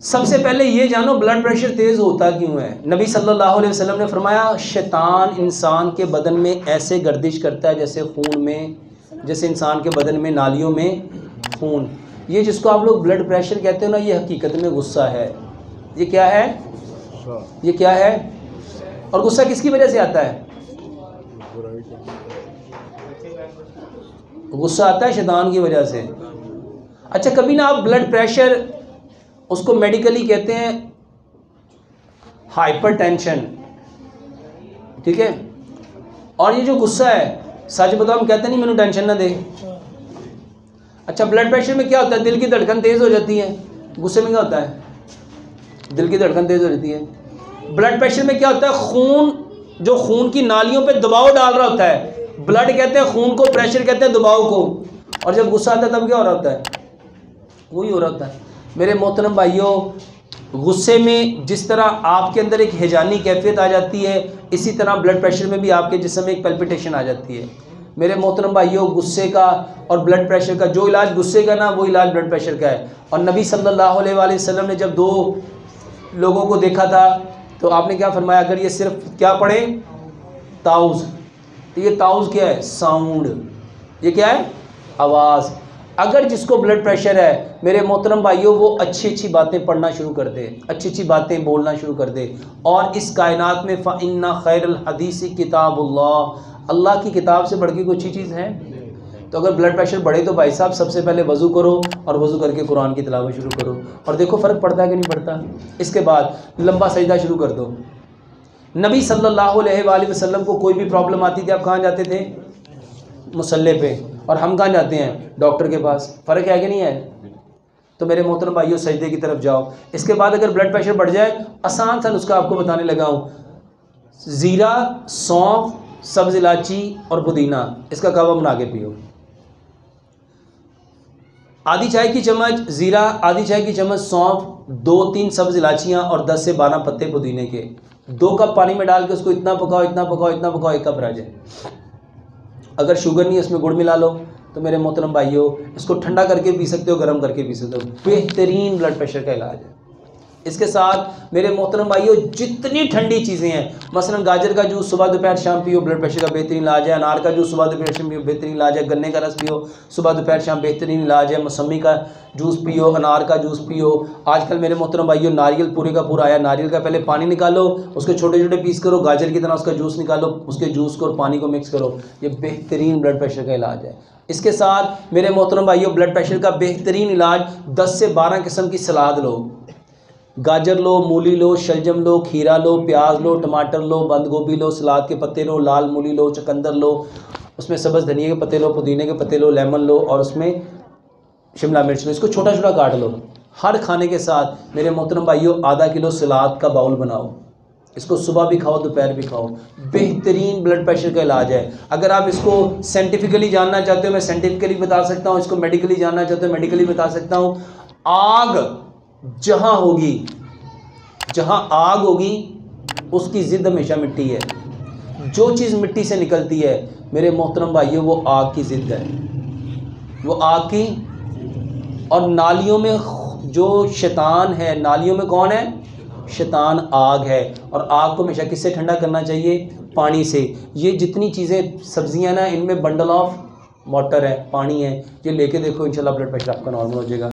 सबसे पहले ये जानो ब्लड प्रेशर तेज़ होता क्यों है। नबी सल्लल्लाहु अलैहि वसल्लम ने फरमाया शैतान इंसान के बदन में ऐसे गर्दिश करता है जैसे खून में, जैसे इंसान के बदन में नालियों में खून। ये जिसको आप लोग ब्लड प्रेशर कहते हो ना, ये हकीकत में गुस्सा है। ये क्या है? ये क्या है? और गुस्सा किसकी वजह से आता है? गुस्सा आता है शैतान की वजह से। अच्छा, कभी ना आप ब्लड प्रेशर, उसको मेडिकली कहते हैं हाइपरटेंशन, ठीक है। और ये जो गुस्सा है, सच बताओ, हम कहते नहीं मैंने टेंशन ना दे। अच्छा, ब्लड प्रेशर में क्या होता है? दिल की धड़कन तेज हो जाती है। गुस्से में क्या होता है? दिल की धड़कन तेज हो जाती है। ब्लड प्रेशर में क्या होता है? खून, जो खून की नालियों पे दबाव डाल रहा होता है। ब्लड कहते हैं खून को, प्रेशर कहते हैं दबाव को। और जब गुस्सा आता है तब क्या हो रहा होता है? वही हो रहा होता है। मेरे मोहतरम भाइयों, गुस्से में जिस तरह आपके अंदर एक हिजानी कैफियत आ जाती है, इसी तरह ब्लड प्रेशर में भी आपके जिस्म में एक पल्पिटेशन आ जाती है। मेरे मोहतरम भाइयों, गुस्से का और ब्लड प्रेशर का जो इलाज गुस्से का ना, वो इलाज ब्लड प्रेशर का है। और नबी सल्लल्लाहु अलैहि वसल्लम ने जब दो लोगों को देखा था तो आपने क्या फरमाया? अगर ये सिर्फ क्या पढ़े, ताउज़, तो ये ताउज़ क्या है? साउंड। ये क्या है? आवाज़। अगर जिसको ब्लड प्रेशर है, मेरे मोहतरम भाइयों, वो अच्छी अच्छी बातें पढ़ना शुरू कर दे, अच्छी अच्छी बातें बोलना शुरू कर दे। और इस कायनात में फ़इन्ना खैरुल हदीसी किताबुल्लाह, अल्लाह की किताब से बढ़ के कोई अच्छी चीज़ है? तो अगर ब्लड प्रेशर बढ़े तो भाई साहब सबसे पहले वज़ू करो और वज़ू करके कुरान की तिलावत शुरू करो, और देखो फ़र्क पड़ता है कि नहीं पड़ता। इसके बाद लंबा सजदा शुरू कर दो। नबी सल्लल्लाहु अलैहि वसल्लम को कोई भी प्रॉब्लम आती थी, आप कहाँ जाते थे? मुसल्ले पे। और हम कहाँ जाते हैं? डॉक्टर के पास। फ़र्क है कि नहीं है? तो मेरे मोहतरम भाइयों, सजदे की तरफ जाओ। इसके बाद अगर ब्लड प्रेशर बढ़ जाए, आसान सा नुस्खा आपको बताने लगा हूँ। ज़ीरा, सौंफ, सब्ज़ इलायची और पुदीना, इसका कावा बना के पियो। आधी चाय की चम्मच ज़ीरा, आधी चाय की चम्मच सौंफ, 2-3 सब्ज़ इलायचियाँ और 10 से 12 पत्ते पुदीने के, 2 कप पानी में डाल के उसको इतना पकाओ, इतना पकाओ, इतना पकाओ, 1 कप रह जाए। अगर शुगर नहीं है, इसमें गुड़ मिला लो। तो मेरे मोहतरम भाइयों, इसको ठंडा करके पी सकते हो, गर्म करके पी सकते हो। बेहतरीन ब्लड प्रेशर का इलाज है। इसके साथ मेरे मोहतरम भाइयों, जितनी ठंडी चीज़ें हैं, मसलन गाजर का जूस सुबह दोपहर शाम पियो, ब्लड प्रेशर का बेहतरीन इलाज है। अनार का जूस सुबह दोपहर शाम पियो, बेहतरीन इलाज है। गन्ने का रस पियो, सुबह दोपहर शाम, बेहतरीन इलाज है। मौसमी का जूस पियो, अनार का जूस पियो। आजकल मेरे मोहतरम भाइयों, नारियल पूरे का पूरा आया। नारियल का पहले पानी निकालो, उसके छोटे छोटे पीस करो, गाजर की तरह उसका जूस निकालो, उसके जूस को और पानी को मिक्स करो। ये बेहतरीन ब्लड प्रेशर का इलाज है। इसके साथ मेरे मोहतरम भाइयों, ब्लड प्रेशर का बेहतरीन इलाज, 10 से 12 किस्म की सलाद लो। गाजर लो, मूली लो, शलजम लो, खीरा लो, प्याज लो, टमाटर लो, बंद गोभी लो, सलाद के पत्ते लो, लाल मूली लो, चुकंदर लो, उसमें सब्ज़ धनिया के पत्ते लो, पुदीने के पत्ते लो, लेमन लो, और उसमें शिमला मिर्च लो। इसको छोटा छोटा काट लो। हर खाने के साथ मेरे मोहतरम भाइयों, आधा किलो सलाद का बाउल बनाओ। इसको सुबह भी खाओ, दोपहर भी खाओ। बेहतरीन ब्लड प्रेशर का इलाज है। अगर आप इसको साइंटिफिकली जानना चाहते हो, मैं साइंटिफिकली बता सकता हूँ। इसको मेडिकली जानना चाहते हो, मेडिकली बता सकता हूँ। आग जहाँ होगी, जहाँ आग होगी, उसकी ज़िद हमेशा मिट्टी है। जो चीज़ मिट्टी से निकलती है मेरे मोहतरम भाइयों, वो आग की ज़िद है, वो आग की। और नालियों में जो शैतान है, नालियों में कौन है? शैतान आग है। और आग को हमेशा किससे ठंडा करना चाहिए? पानी से। ये जितनी चीज़ें सब्जियां ना, इनमें बंडल ऑफ वाटर है, पानी है। ये लेके देखो, इंशाल्लाह ब्लड प्रेशर आपका नॉर्मल हो जाएगा।